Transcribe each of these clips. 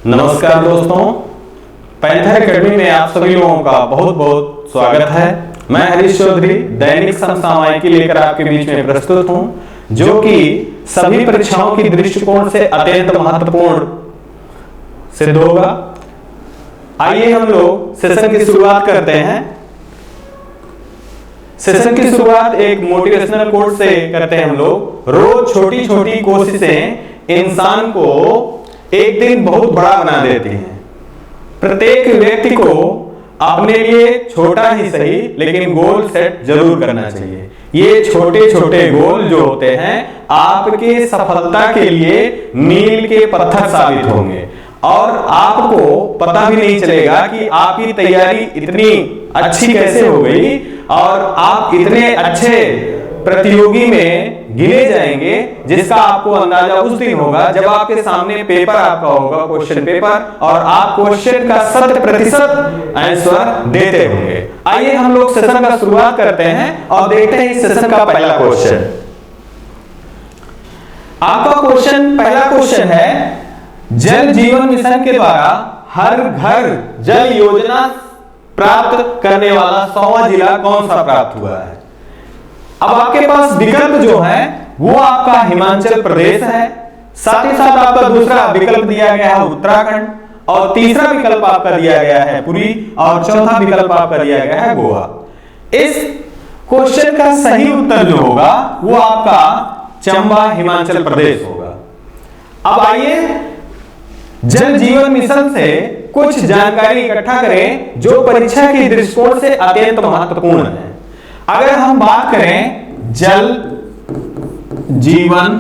नमस्कार दोस्तों, panther academy में आप सभी लोगों का बहुत बहुत स्वागत है। मैं हरीश चौधरी दैनिक समसामयिकी लेकर आपके बीच में प्रस्तुत हूं, जो कि सभी परीक्षाओं की दृष्टिकोण से अत्यंत महत्वपूर्ण सिद्ध होगा। आइए हम लोग सेशन की शुरुआत करते हैं। सेशन की शुरुआत एक मोटिवेशनल कोट से करते हैं हम लोग। रोज छोटी छोटी कोशिशें इंसान को एक दिन बहुत बड़ा बना देती हैं। प्रत्येक व्यक्ति को अपने लिए छोटा ही सही लेकिन गोल सेट जरूर करना चाहिए। ये छोटे छोटे गोल जो होते हैं आपके सफलता के लिए मील के पत्थर साबित होंगे और आपको पता भी नहीं चलेगा कि आपकी तैयारी इतनी अच्छी कैसे हो गई और आप इतने अच्छे प्रतियोगी में गिने जाएंगे, जिसका आपको अंदाजा उस दिन होगा जब आपके सामने पेपर आपका होगा, क्वेश्चन पेपर, और आप क्वेश्चन का 100% आंसर देते होंगे। आइए हम लोग सेशन का शुरुआत करते हैं और देखते हैं इस सेशन का पहला क्वेश्चन। आपका पहला क्वेश्चन है, जल जीवन मिशन के द्वारा हर घर जल योजना प्राप्त करने वाला 100वां जिला कौन सा प्राप्त हुआ है? अब आपके पास विकल्प जो है वो आपका हिमाचल प्रदेश है, साथ ही साथ आपका दूसरा विकल्प दिया गया है उत्तराखंड, और तीसरा विकल्प आपका दिया गया है पुरी, और चौथा विकल्प आपका दिया गया है गोवा। इस क्वेश्चन का सही उत्तर जो होगा वो आपका चंबा हिमाचल प्रदेश होगा। अब आइए जल जीवन मिशन से कुछ जानकारी इकट्ठा करें जो परीक्षा के दृष्टिकोण से अत्यंत महत्वपूर्ण है। अगर हम बात करें जल जीवन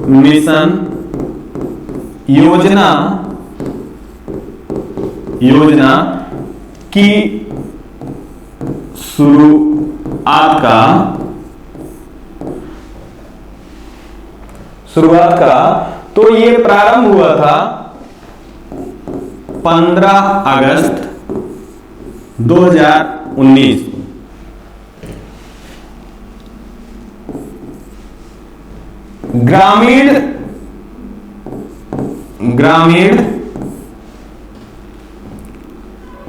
मिशन योजना की शुरुआत का तो ये प्रारंभ हुआ था 15 अगस्त 2019। ग्रामीण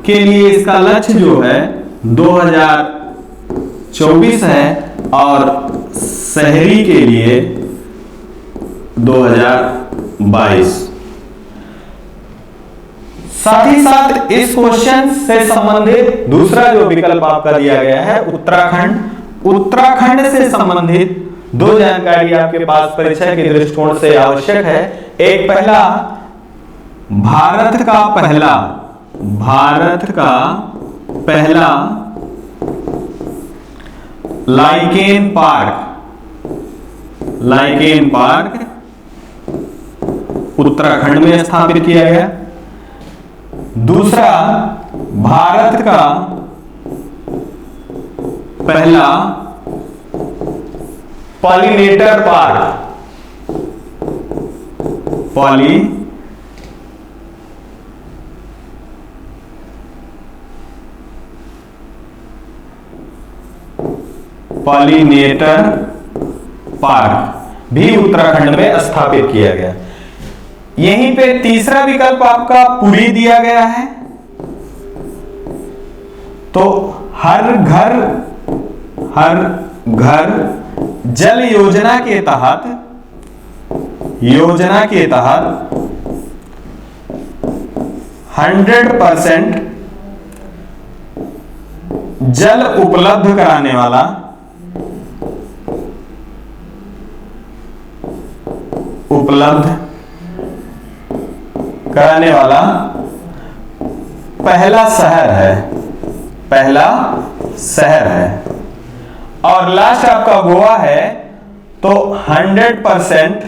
के लिए इसका लक्ष्य जो है 2024 है और शहरी के लिए 2022। साथ ही साथ इस क्वेश्चन से संबंधित दूसरा जो विकल्प आपका दिया गया है उत्तराखंड से संबंधित दो जानकारी आपके पास परीक्षा के दृष्टिकोण से आवश्यक है। एक पहला, भारत का पहला लाइकेन पार्क उत्तराखंड में स्थापित किया गया। दूसरा, भारत का पहला पॉलिनेटर पार्क भी उत्तराखंड में स्थापित किया गया। यहीं पे तीसरा विकल्प आपका पुरी दिया गया है। तो हर घर जल योजना के तहत 100% जल उपलब्ध कराने वाला पहला शहर है। और लास्ट आपका गोवा है। तो 100%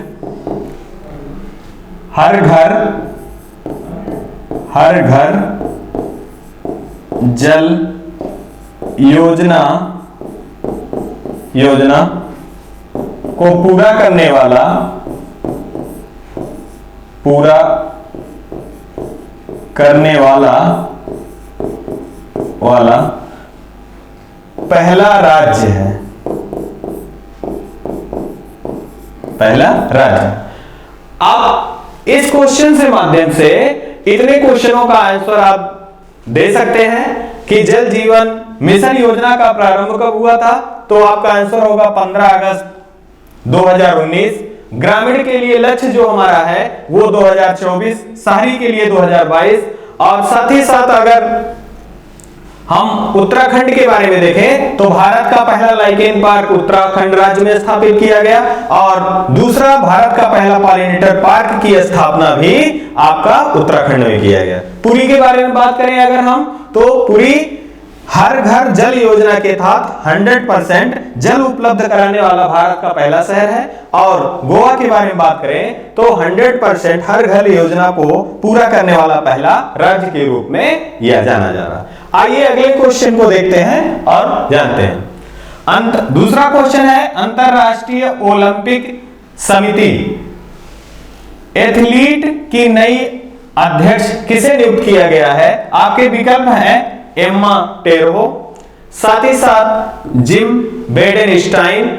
हर घर जल योजना को पूरा करने वाला पहला राज्य है। अब इस क्वेश्चन से माध्यम से इतने क्वेश्चनों का आंसर आप दे सकते हैं कि जल जीवन मिशन योजना का प्रारंभ कब हुआ था, तो आपका आंसर होगा 15 अगस्त 2019। ग्रामीण के लिए लक्ष्य जो हमारा है वो 2024, शहरी के लिए 2022। और साथ ही साथ अगर हम उत्तराखंड के बारे में देखें तो भारत का पहला लाइकेन पार्क उत्तराखंड राज्य में स्थापित किया गया, और दूसरा भारत का पहला पॉलिनेटर पार्क की स्थापना भी आपका उत्तराखंड में किया गया। पुरी के बारे में बात करें अगर हम, तो पुरी हर घर जल योजना के तहत 100% जल उपलब्ध कराने वाला भारत का पहला शहर है। और गोवा के बारे में बात करें तो 100% हर घर योजना को पूरा करने वाला पहला राज्य के रूप में यह जाना जा रहा। आइए अगले क्वेश्चन को देखते हैं और जानते हैं। दूसरा क्वेश्चन है, अंतरराष्ट्रीय ओलंपिक समिति एथलीट की नई अध्यक्ष किसे नियुक्त किया गया है? आपके विकल्प हैं एम्मा टेरो, साथ ही साथ जिम बेडेनस्टाइन,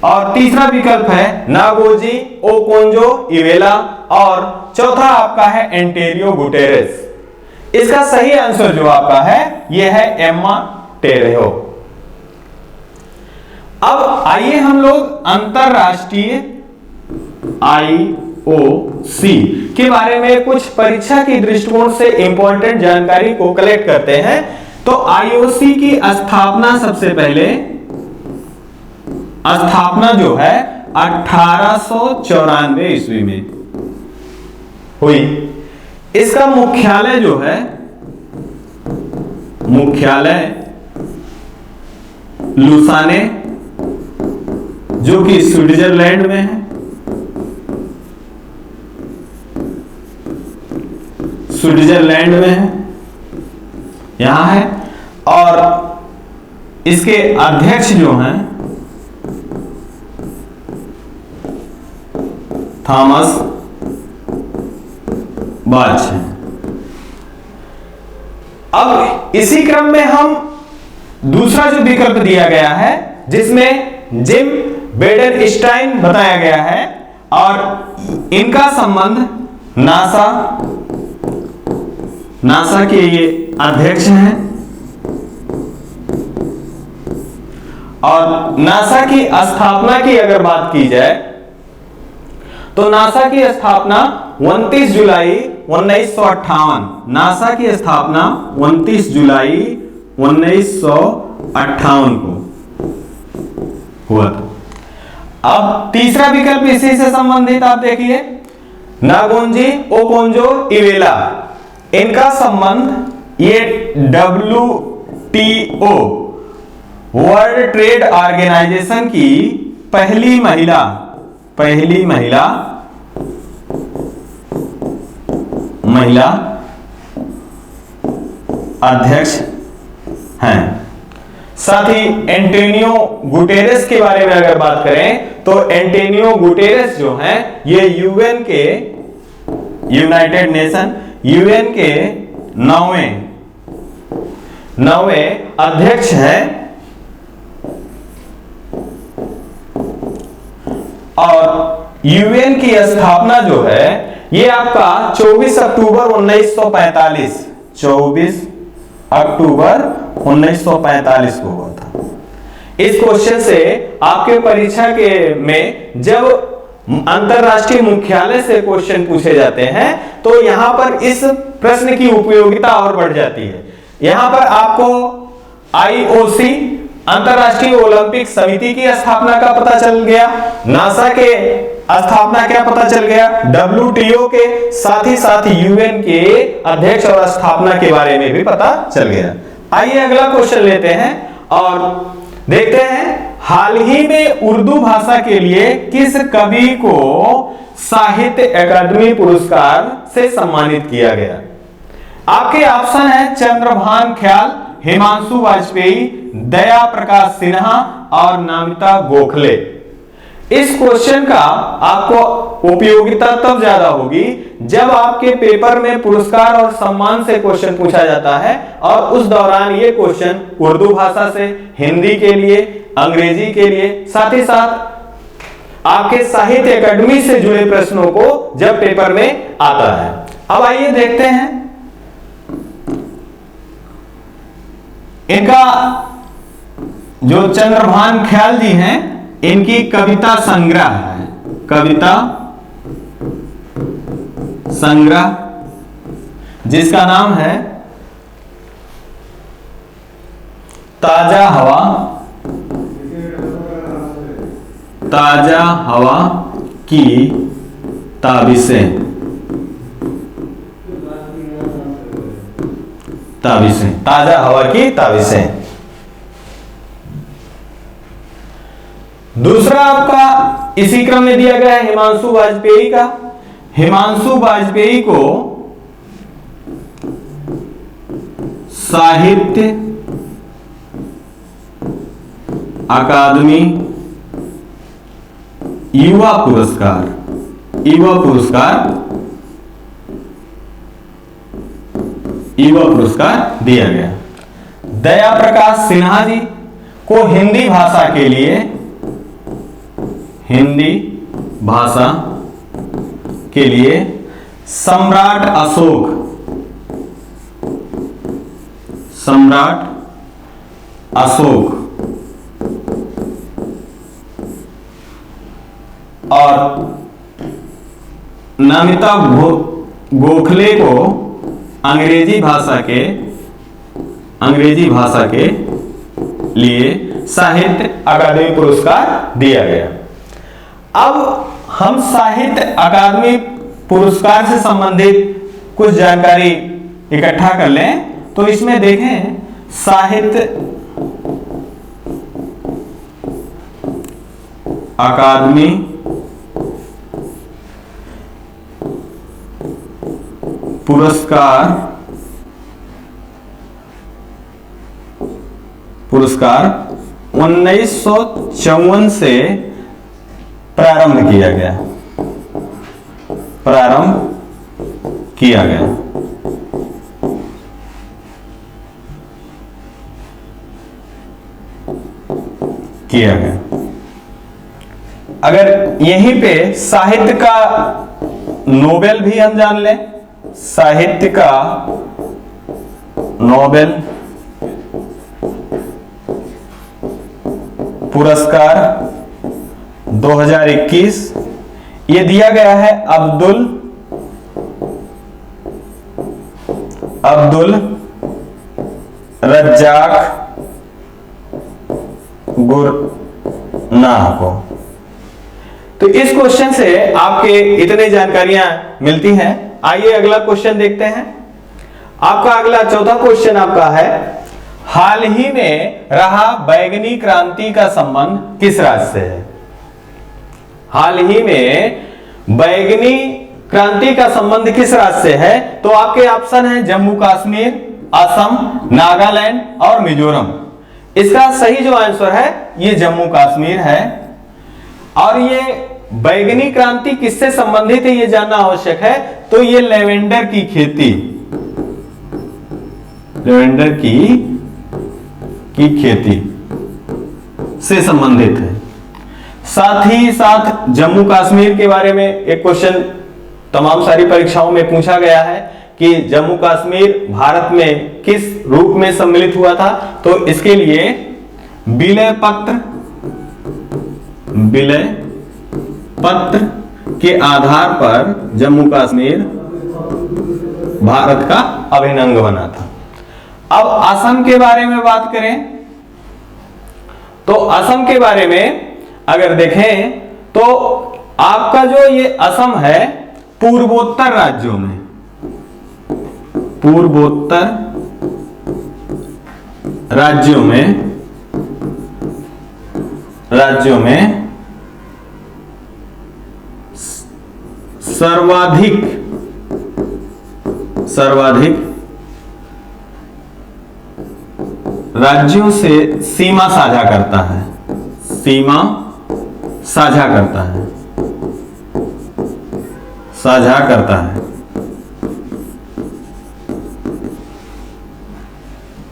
और तीसरा विकल्प है नागोजी ओकोंजो-इवेला, और चौथा आपका है एंटोनियो गुटेरेस। इसका सही आंसर जो आपका है यह है एम्मा टेरो। अब आइए हम लोग अंतरराष्ट्रीय IOC के बारे में कुछ परीक्षा की दृष्टिकोण से इंपॉर्टेंट जानकारी को कलेक्ट करते हैं। तो IOC की स्थापना सबसे पहले जो है 1894 ईस्वी में हुई। इसका मुख्यालय जो है लुसाने जो कि स्विट्जरलैंड में है, स्विट्जरलैंड में है, यहां है। और इसके अध्यक्ष जो हैं थॉमस बाच हैं। अब इसी क्रम में हम दूसरा जो विकल्प दिया गया है जिसमें जिम बेडेनस्टाइन बताया गया है, और इनका संबंध नासा के ये अध्यक्ष हैं। और नासा की स्थापना की अगर बात की जाए तो नासा की स्थापना 29 जुलाई 1958, नासा की स्थापना 29 जुलाई 1958 को हुआ था। अब तीसरा विकल्प इसी से संबंधित आप देखिए, नागोंजी ओकोंजो-इवेला, इनका संबंध ये WTO वर्ल्ड ट्रेड ऑर्गेनाइजेशन की पहली महिला अध्यक्ष हैं। साथ ही एंटोनियो गुटेरेस के बारे में अगर बात करें तो एंटोनियो गुटेरेस जो हैं ये यूनाइटेड नेशन यूएन के 9वें अध्यक्ष हैं। और यूएन की स्थापना जो है ये आपका 24 अक्टूबर 1945 को हुआ था। इस क्वेश्चन से आपके परीक्षा के में जब अंतरराष्ट्रीय मुख्यालय से क्वेश्चन पूछे जाते हैं तो यहां पर इस प्रश्न की उपयोगिता और बढ़ जाती है। यहां पर आपको IOC अंतरराष्ट्रीय ओलंपिक समिति की स्थापना का पता चल गया, नासा के स्थापना क्या पता चल गया, WTO के साथ ही साथ यूएन के अध्यक्ष और स्थापना के बारे में भी पता चल गया। आइए अगला क्वेश्चन लेते हैं और देखते हैं, हाल ही में उर्दू भाषा के लिए किस कवि को साहित्य अकादमी पुरस्कार से सम्मानित किया गया? आपके ऑप्शन है चंद्रभान ख्याल, हिमांशु वाजपेयी, दया प्रकाश सिन्हा और नमिता गोखले। इस क्वेश्चन का आपको उपयोगिता तब ज्यादा होगी जब आपके पेपर में पुरस्कार और सम्मान से क्वेश्चन पूछा जाता है और उस दौरान ये क्वेश्चन उर्दू भाषा से, हिंदी के लिए, अंग्रेजी के लिए, साथ ही साथ आपके साहित्य अकादमी से जुड़े प्रश्नों को जब पेपर में आता है। अब आइए देखते हैं इनका जो चंद्रभान ख्याल जी हैं, इनकी कविता संग्रह है, कविता संग्रह, जिसका नाम है ताजा हवा, ताजा हवा की ताबिशें, ताबिशें, ताजा हवा की ताबिशें। दूसरा आपका इसी क्रम में दिया गया है हिमांशु वाजपेयी का। हिमांशु वाजपेयी को साहित्य अकादमी युवा पुरस्कार, युवा पुरस्कार, युवा पुरस्कार दिया गया। दया प्रकाश सिन्हा जी को हिंदी भाषा के लिए, हिंदी भाषा के लिए सम्राट अशोक, सम्राट अशोक, और नमिता गोखले को अंग्रेजी भाषा के लिए साहित्य अकादमी पुरस्कार दिया गया। अब हम साहित्य अकादमी पुरस्कार से संबंधित कुछ जानकारी इकट्ठा कर लें। तो इसमें देखें साहित्य अकादमी पुरस्कार 1954 से प्रारंभ किया गया, प्रारंभ किया गया। किया गया। अगर यहीं पे साहित्य का नोबेल भी हम जान लें, साहित्य का नोबेल पुरस्कार 2021 ये दिया गया है अब्दुल रज्जाक गुरनाह को। तो इस क्वेश्चन से आपके इतने जानकारियां मिलती हैं। आइए अगला क्वेश्चन देखते हैं। आपका अगला चौथा क्वेश्चन आपका है, हाल ही में रहा बैंगनी क्रांति का संबंध किस राज्य से है? हाल ही में बैंगनी क्रांति का संबंध किस राज्य से है? तो आपके ऑप्शन है जम्मू कश्मीर, असम, नागालैंड और मिजोरम। इसका सही जो आंसर है ये जम्मू कश्मीर है। और ये बैंगनी क्रांति किससे संबंधित है ये जानना आवश्यक है। तो ये लेवेंडर की खेती, लेवेंडर की खेती से संबंधित है। साथ ही साथ जम्मू कश्मीर के बारे में एक क्वेश्चन तमाम सारी परीक्षाओं में पूछा गया है कि जम्मू कश्मीर भारत में किस रूप में सम्मिलित हुआ था। तो इसके लिए विलय पत्र के आधार पर जम्मू कश्मीर भारत का अभिन्न अंग बना था। अब असम के बारे में बात करें तो असम के बारे में अगर देखें तो आपका जो ये असम है पूर्वोत्तर राज्यों में, पूर्वोत्तर राज्यों में सर्वाधिक राज्यों से सीमा साझा करता है, सीमा साझा करता है।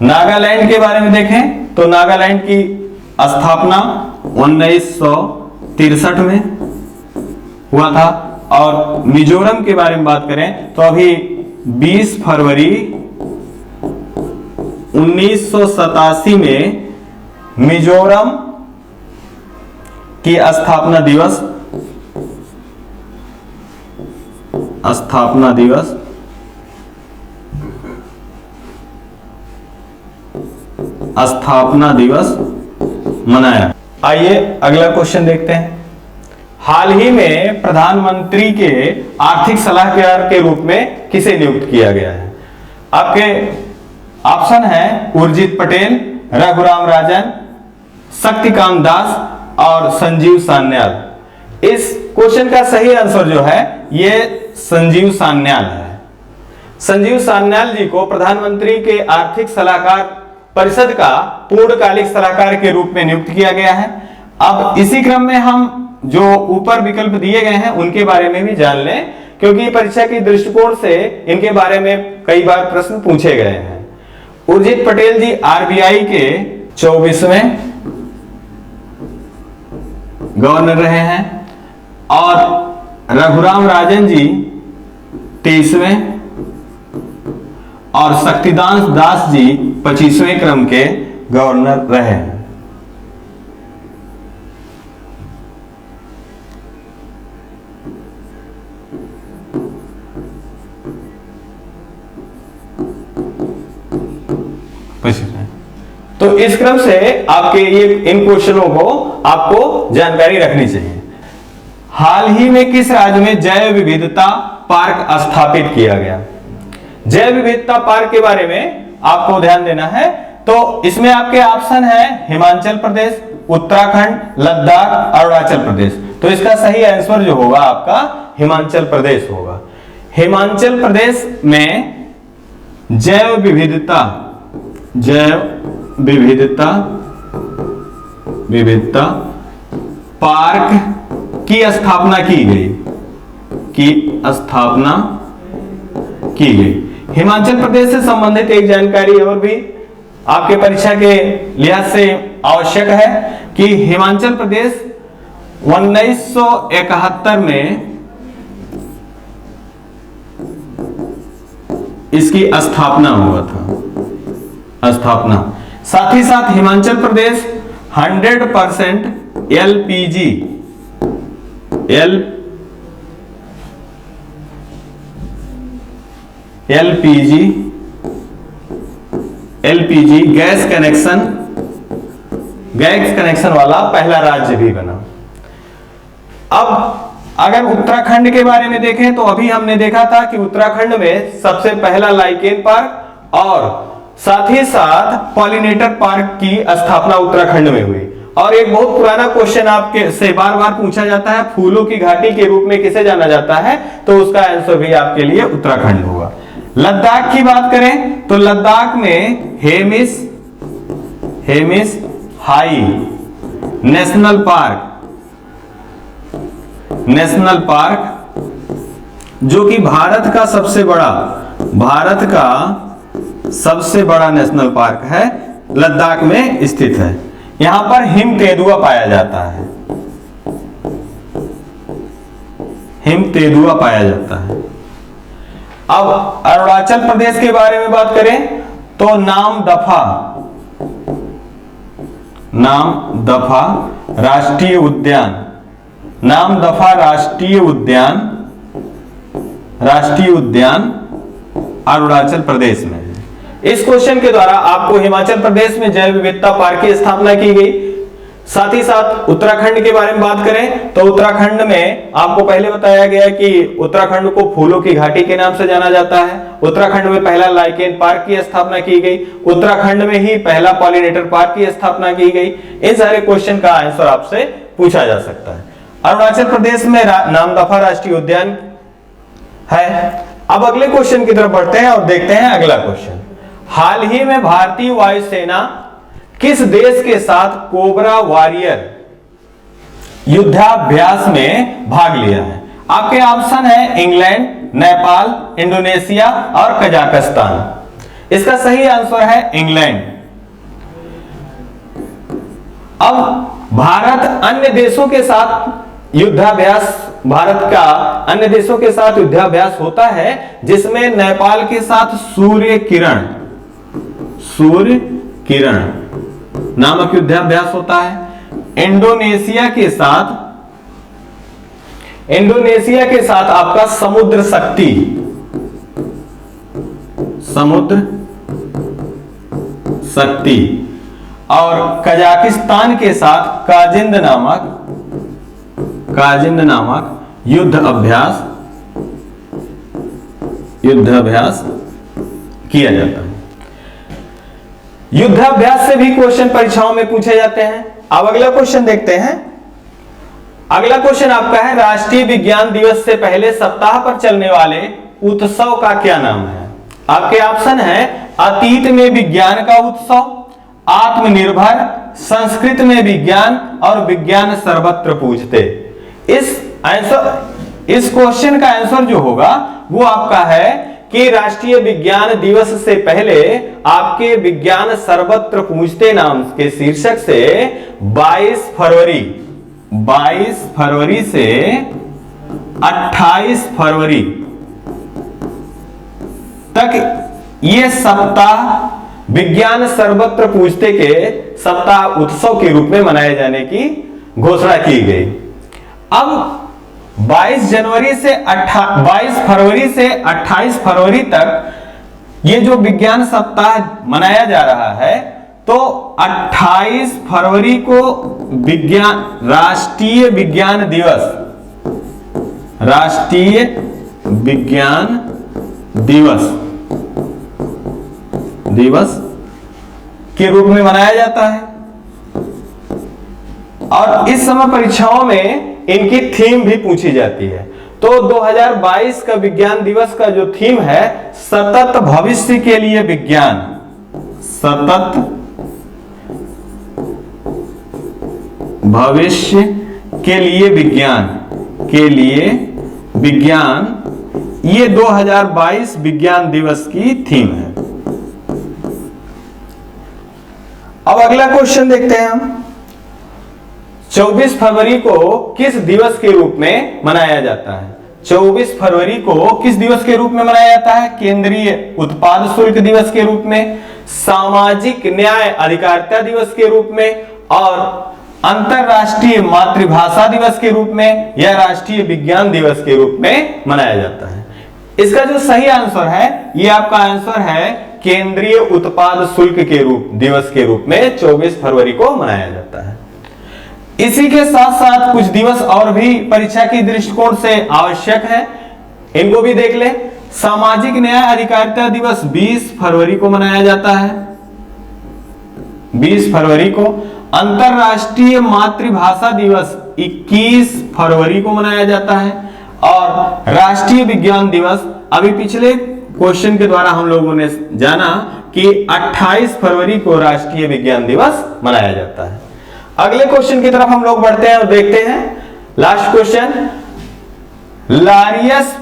नागालैंड के बारे में देखें तो नागालैंड की स्थापना 1963 में हुआ था। और मिजोरम के बारे में बात करें तो अभी 20 फरवरी 1987 में मिजोरम की स्थापना दिवस मनाया। आइए अगला क्वेश्चन देखते हैं। हाल ही में प्रधानमंत्री के आर्थिक सलाहकार के रूप में किसे नियुक्त किया गया है? आपके ऑप्शन है उर्जित पटेल, रघुराम राजन, शक्तिकांत दास और संजीव सान्याल। इस क्वेश्चन का सही आंसर जो है ये संजीव सान्याल है। संजीव सान्याल जी को प्रधानमंत्री के आर्थिक सलाहकार परिषद का पूर्णकालिक सलाहकार के रूप में नियुक्त किया गया है। अब इसी क्रम में हम जो ऊपर विकल्प दिए गए हैं उनके बारे में भी जान लें, क्योंकि परीक्षा के दृष्टिकोण से इनके बारे में कई बार प्रश्न पूछे गए हैं। उर्जित पटेल जी आरबीआई के 24वें गवर्नर रहे हैं और रघुराम राजन जी 23वें और शक्तिकांत दास जी 25वें क्रम के गवर्नर रहे हैं। तो इस क्रम से आपके ये इन क्वेश्चनों को आपको जानकारी रखनी चाहिए। हाल ही में किस राज्य में जैव विविधता पार्क स्थापित किया गया? जैव विविधता पार्क के बारे में आपको ध्यान देना है। तो इसमें आपके ऑप्शन है हिमाचल प्रदेश, उत्तराखंड, लद्दाख, अरुणाचल प्रदेश। तो इसका सही आंसर जो होगा आपका हिमाचल प्रदेश होगा। हिमाचल प्रदेश में जैव विविधता पार्क की स्थापना की गई। हिमाचल प्रदेश से संबंधित एक जानकारी और भी आपके परीक्षा के लिहाज से आवश्यक है कि हिमाचल प्रदेश 1971 में इसकी स्थापना हुआ था। साथ ही साथ Himachal Pradesh 100% LPG gas connection वाला पहला राज्य भी बना। अब अगर उत्तराखंड के बारे में देखें तो अभी हमने देखा था कि उत्तराखंड में सबसे पहला लाइकेन पार्क और साथ ही साथ पॉलिनेटर पार्क की स्थापना उत्तराखंड में हुई। और एक बहुत पुराना क्वेश्चन आपके से बार बार पूछा जाता है, फूलों की घाटी के रूप में किसे जाना जाता है? तो उसका आंसर भी आपके लिए उत्तराखंड होगा। लद्दाख की बात करें तो लद्दाख में हेमिस हाई नेशनल पार्क जो कि भारत का सबसे बड़ा नेशनल पार्क है, लद्दाख में स्थित है। यहां पर हिम तेंदुआ पाया जाता है। अब अरुणाचल प्रदेश के बारे में बात करें तो नाम दफा राष्ट्रीय उद्यान अरुणाचल प्रदेश में। इस क्वेश्चन के द्वारा आपको हिमाचल प्रदेश में जैव विविधता पार्क की स्थापना की गई। साथ ही साथ उत्तराखंड के बारे में बात करें तो उत्तराखंड में आपको पहले बताया गया कि उत्तराखंड को फूलों की घाटी के नाम से जाना जाता है। उत्तराखंड में पहला लाइकेन पार्क की स्थापना की गई। उत्तराखंड में ही पहला पॉलिनेटर पार्क की स्थापना की गई। इन सारे क्वेश्चन का आंसर आपसे पूछा जा सकता है। अरुणाचल प्रदेश में नामदफा राष्ट्रीय उद्यान है। अब अगले क्वेश्चन की तरफ बढ़ते हैं और देखते हैं अगला क्वेश्चन। हाल ही में भारतीय वायुसेना किस देश के साथ कोबरा वॉरियर युद्धाभ्यास में भाग लिया है? आपके ऑप्शन है इंग्लैंड, नेपाल, इंडोनेशिया और कजाकिस्तान। इसका सही आंसर है इंग्लैंड। अब भारत अन्य देशों के साथ युद्धाभ्यास भारत का अन्य देशों के साथ युद्धाभ्यास होता है जिसमें नेपाल के साथ सूर्य किरण नामक युद्धाभ्यास होता है। इंडोनेशिया के साथ आपका समुद्र शक्ति और कजाकिस्तान के साथ काजिंद नामक युद्धाभ्यास किया जाता है। युद्धाभ्यास से भी क्वेश्चन परीक्षाओं में पूछे जाते हैं। अब अगला क्वेश्चन देखते हैं। अगला क्वेश्चन आपका है, राष्ट्रीय विज्ञान दिवस से पहले सप्ताह पर चलने वाले उत्सव का क्या नाम है? आपके ऑप्शन है, अतीत में विज्ञान का उत्सव, आत्मनिर्भर, संस्कृत में विज्ञान और विज्ञान सर्वत्र पूजते। इस क्वेश्चन का आंसर जो होगा वो आपका है कि राष्ट्रीय विज्ञान दिवस से पहले आपके विज्ञान सर्वत्र पूजते नाम के शीर्षक से 22 फरवरी से 28 फरवरी तक ये सप्ताह विज्ञान सर्वत्र पूजते के सप्ताह उत्सव के रूप में मनाए जाने की घोषणा की गई। अब 22 फरवरी से 28 फरवरी तक ये जो विज्ञान सप्ताह मनाया जा रहा है, तो 28 फरवरी को राष्ट्रीय विज्ञान दिवस के रूप में मनाया जाता है। और इस समय परीक्षाओं में इनकी थीम भी पूछी जाती है। तो 2022 का विज्ञान दिवस का जो थीम है, सतत भविष्य के लिए विज्ञान, सतत भविष्य के लिए विज्ञान, ये 2022 विज्ञान दिवस की थीम है। अब अगला क्वेश्चन देखते हैं हम। 24 फरवरी को किस दिवस के रूप में मनाया जाता है? 24 फरवरी को किस दिवस के रूप में मनाया जाता है? केंद्रीय उत्पाद शुल्क दिवस के रूप में, सामाजिक न्याय अधिकारिता दिवस के रूप में, और अंतरराष्ट्रीय मातृभाषा दिवस के रूप में, या राष्ट्रीय विज्ञान दिवस के रूप में मनाया जाता है। इसका जो सही आंसर है, ये आपका आंसर है केंद्रीय उत्पाद शुल्क के दिवस के रूप में 24 फरवरी को मनाया जाता है। इसी के साथ साथ कुछ दिवस और भी परीक्षा की दृष्टिकोण से आवश्यक है, इनको भी देख ले। सामाजिक न्याय अधिकारिता दिवस 20 फरवरी को मनाया जाता है, 20 फरवरी को। अंतरराष्ट्रीय मातृभाषा दिवस 21 फरवरी को मनाया जाता है। और राष्ट्रीय विज्ञान दिवस, अभी पिछले क्वेश्चन के द्वारा हम लोगों ने जाना कि 28 फरवरी को राष्ट्रीय विज्ञान दिवस मनाया जाता है। अगले क्वेश्चन की तरफ हम लोग बढ़ते हैं और देखते हैं। Last question, Laureus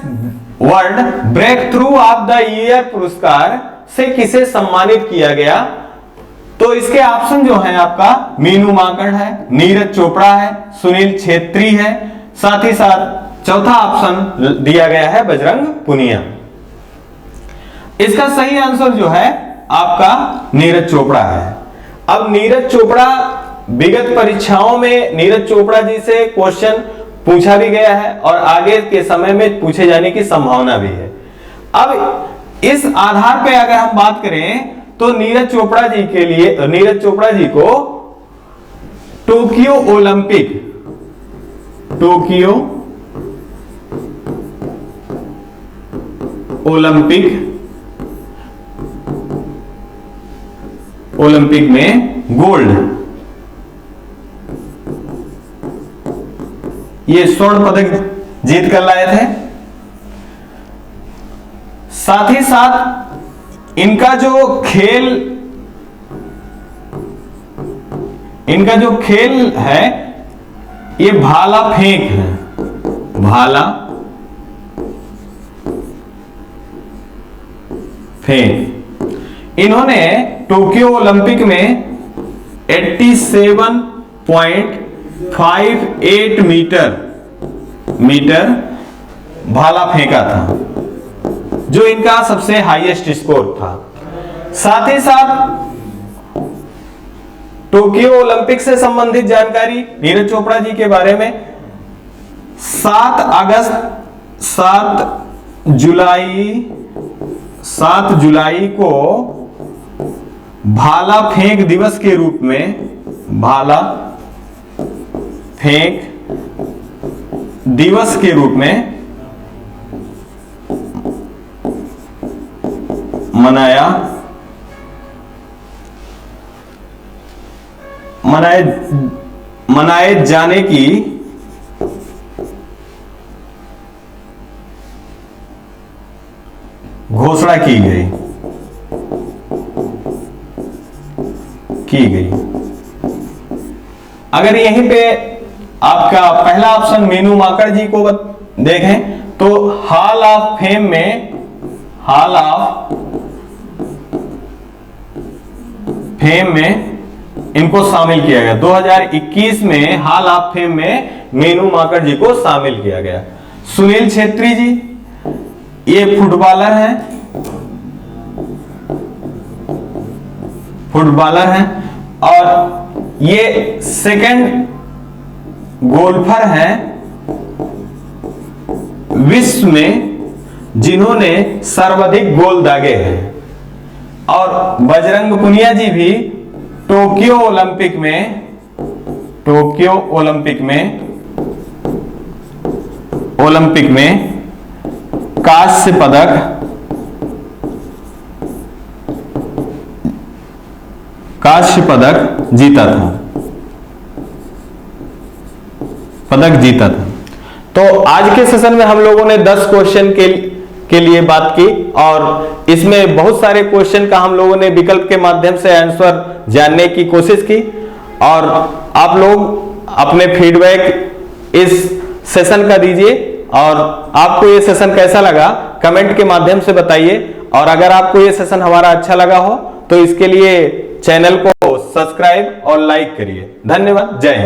world breakthrough of the year पुरस्कार से किसे सम्मानित किया गया? तो इसके ऑप्शन जो है आपका मीनू माकड़ है, नीरज चोपड़ा है, सुनील छेत्री है, साथ ही साथ चौथा ऑप्शन दिया गया है बजरंग पुनिया। इसका सही आंसर जो है आपका नीरज चोपड़ा है। अब नीरज चोपड़ा, विगत परीक्षाओं में नीरज चोपड़ा जी से क्वेश्चन पूछा भी गया है और आगे के समय में पूछे जाने की संभावना भी है। अब इस आधार पे अगर हम बात करें तो नीरज चोपड़ा जी को टोक्यो ओलंपिक में गोल्ड, ये स्वर्ण पदक जीत कर लाए थे। साथ ही साथ इनका जो खेल है ये भाला फेंक है, भाला फेंक। इन्होंने टोक्यो ओलंपिक में 87.58 मीटर मीटर भाला फेंका था, जो इनका सबसे हाईएस्ट स्कोर था। साथ ही साथ टोक्यो ओलंपिक से संबंधित जानकारी नीरज चोपड़ा जी के बारे में 7 जुलाई को भाला फेंक दिवस के रूप में, भाला फेंक दिवस के रूप में मनाए जाने की घोषणा की गई। अगर यहीं पे आपका पहला ऑप्शन मीनू माकड़ जी को देखें तो हॉल ऑफ फेम में इनको शामिल किया गया। 2021 में हॉल ऑफ फेम में मीनू माकड़ जी को शामिल किया गया। सुनील छेत्री जी ये फुटबॉलर हैं और ये सेकंड गोल्फर हैं विश्व में जिन्होंने सर्वाधिक गोल दागे हैं। और बजरंग पुनिया जी भी टोक्यो ओलंपिक में कांस्य पदक जीता था। तो आज के सेशन में हम लोगों ने 10 क्वेश्चन के लिए बात की और इसमें बहुत सारे क्वेश्चन का हम लोगों ने विकल्प के माध्यम से आंसर जानने की कोशिश की। और आप लोग अपने फीडबैक इस सेशन का दीजिए और आपको ये सेशन कैसा लगा कमेंट के माध्यम से बताइए। और अगर आपको ये सेशन हमारा अच्छा लगा हो तो इसके लिए चैनल को सब्सक्राइब और लाइक करिए। धन्यवाद। जय हिंद।